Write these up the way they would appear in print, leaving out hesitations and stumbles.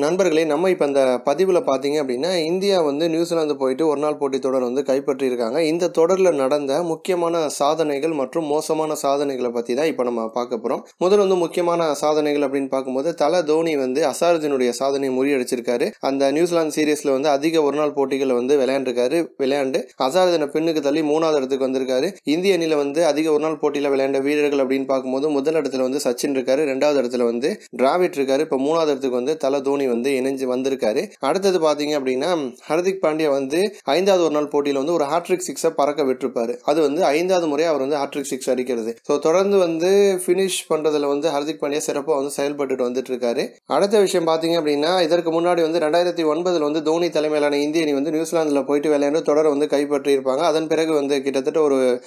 நண்பர்களே, நம்ம இப்போ அந்த பதிவில் பார்த்தீங்க அப்படின்னா, இந்தியா வந்து நியூசிலாந்து போயிட்டு ஒரு நாள் போட்டி தொடர் வந்து கைப்பற்றியிருக்காங்க. இந்த தொடரில் நடந்த முக்கியமான சாதனைகள் மற்றும் மோசமான சாதனைகளை பற்றி தான் இப்போ நம்ம பார்க்க போகிறோம். முதல்ல வந்து முக்கியமான சாதனைகள் அப்படின்னு பார்க்கும்போது, தல தோனி வந்து அசாருதீனுடைய சாதனையை முறியடிச்சிருக்காரு. அந்த நியூசிலாந்து சீரீஸில் வந்து அதிக ஒரு நாள் போட்டிகளை வந்து விளையாண்டு அசாருதீனை பின்னுக்கு தள்ளி 3வது இடத்துக்கு வந்திருக்காரு. இந்திய அணியில் வந்து அதிக ஒரு நாள் போட்டியில் விளையாண்ட வீரர்கள் அப்படின்னு பார்க்கும்போது, முதல் இடத்துல வந்து சச்சின் இருக்காரு, 2வது இடத்துல வந்து டிராவிட் இருக்காரு, இப்போ 3வது இடத்துக்கு வந்து தல தோனி வந்து இணைஞ்சு வந்திருக்காரு. அடுத்தது பாத்தீங்க அப்படின்னா, ஹர்திக் பாண்டியா வந்து 5வது ஒரு நாள் போட்டியில வந்து ஒரு ஹாட்ரிக் சிக்ஸை பறக்க விட்டுருப்பாரு. அது வந்து 5வது முறை அவர் வந்து ஹாட்ரிக் சிக்ஸ் அடிக்கிறது. ஸோ தொடர்ந்து வந்து பினிஷ் பண்றதுல வந்து ஹர்திக் பாண்டியா சிறப்பாக வந்து செயல்பட்டு வந்துட்டு இருக்காரு. அடுத்த விஷயம் பாத்தீங்க அப்படின்னா, இதற்கு முன்னாடி வந்து 2009 வந்து தோனி தலைமையிலான இந்திய அணி வந்து நியூசிலாந்துல போயிட்டு விளையாண்டு தொடரை வந்து கைப்பற்றி இருப்பாங்க. அதன் பிறகு வந்து கிட்டத்தட்ட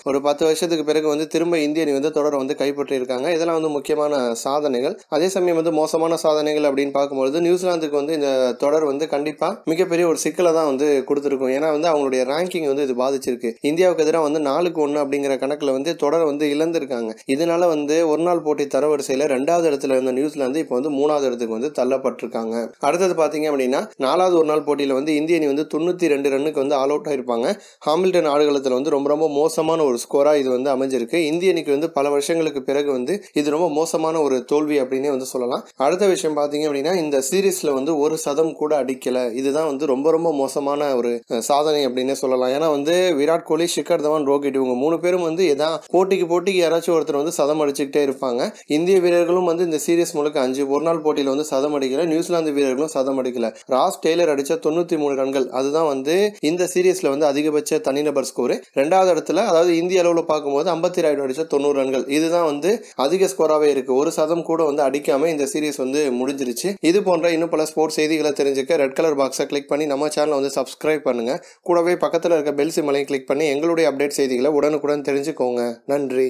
ஒரு 10 வருஷத்துக்கு பிறகு வந்து திரும்ப இந்திய அணி வந்து தொடரை வந்து கைப்பற்றி இருக்காங்க. இதெல்லாம் வந்து முக்கியமான சாதனைகள். அதே சமயம் வந்து மோசமான சாதனைகள் அப்படின்னு பார்க்கும்போது, நியூசிலாந்துக்கு வந்து இந்த தொடர் வந்து கண்டிப்பா மிகப்பெரிய ஒரு சிக்கலை தான் வந்து கொடுத்துருக்கும். ஏன்னா வந்து அவங்களுடைய ரேங்கிங் வந்து இது பாதிச்சிருக்கு. இந்தியாவுக்கு எதிராக வந்து 4-1 அப்படிங்கிற கணக்குல வந்து தொடர் வந்து இழந்திருக்காங்க. இதனால வந்து ஒரு நாள் போட்டி தரவரிசையில 2வது இடத்துல இருந்த நியூசிலாந்து இப்போ வந்து 3வது இடத்துக்கு வந்து தள்ளப்பட்டிருக்காங்க. அடுத்தது பாத்தீங்க அப்படின்னா, 4வது ஒரு நாள் போட்டியில வந்து இந்திய அணி வந்து 92 ரன்னுக்கு வந்து ஆல் அவுட் ஆயிருப்பாங்க. ஹாமில்டன் ஆடுகளத்தில் வந்து ரொம்ப மோசமான ஒரு ஸ்கோரா இது வந்து அமைஞ்சிருக்கு. இந்திய அணிக்கு வந்து பல வருஷங்களுக்கு பிறகு வந்து இது ரொம்ப மோசமான ஒரு தோல்வி அப்படின்னே வந்து சொல்லலாம். அடுத்த விஷயம் பாத்தீங்க அப்படின்னா, இந்த சீரீஸ்ல வந்து ஒரு சதம் கூட அடிக்கல. இதுதான் வந்து ரொம்ப மோசமான ஒரு சாதனை அப்படின்னே சொல்லலாம். ஏன்னா வந்து விராட் கோலி, ஷிகர் தவான், ரோஹித் இவங்க 3 பேரும் வந்து போட்டிக்கு யாராச்சும் ஒருத்தர் வந்து சதம் அடிச்சுக்கிட்டே இருப்பாங்க. இந்திய வீரர்களும் வந்து இந்த சீரீஸ் முழுக்க 5 ஒரு நாள் போட்டியில வந்து சதம் அடிக்கல. நியூசிலாந்து வீரர்களும் சதம் அடிக்கல. ராஸ் டெய்லர் அடிச்ச 93 ரன்கள், அதுதான் வந்து இந்த சீரீஸ்ல வந்து அதிகபட்ச தனிநபர் ஸ்கோர். 2வது இடத்துல, அதாவது இந்திய அளவுல பார்க்கும்போது அம்பத்தி ராயுடு அடிச்ச 90 ரன்கள், இதுதான் வந்து அதிக ஸ்கோராவே இருக்கு. ஒரு சதம் கூட வந்து அடிக்காம இந்த சீரீஸ் வந்து முடிஞ்சிருச்சு. இது போன்ற இன்னும் பல ஸ்போர்ட்ஸ் செய்திகளை தெரிஞ்சுக்க ரெட் கலர் பாக்ஸை கிளிக் பண்ணி நம்ம சேனலை வந்து சப்ஸ்கிரைப் பண்ணுங்க. கூடவே பக்கத்தில் இருக்க பெல் சிம்பலையும் கிளிக் பண்ணி எங்களுடைய அப்டேட் செய்திகளை உடனுக்குடன் தெரிஞ்சுக்கோங்க. நன்றி.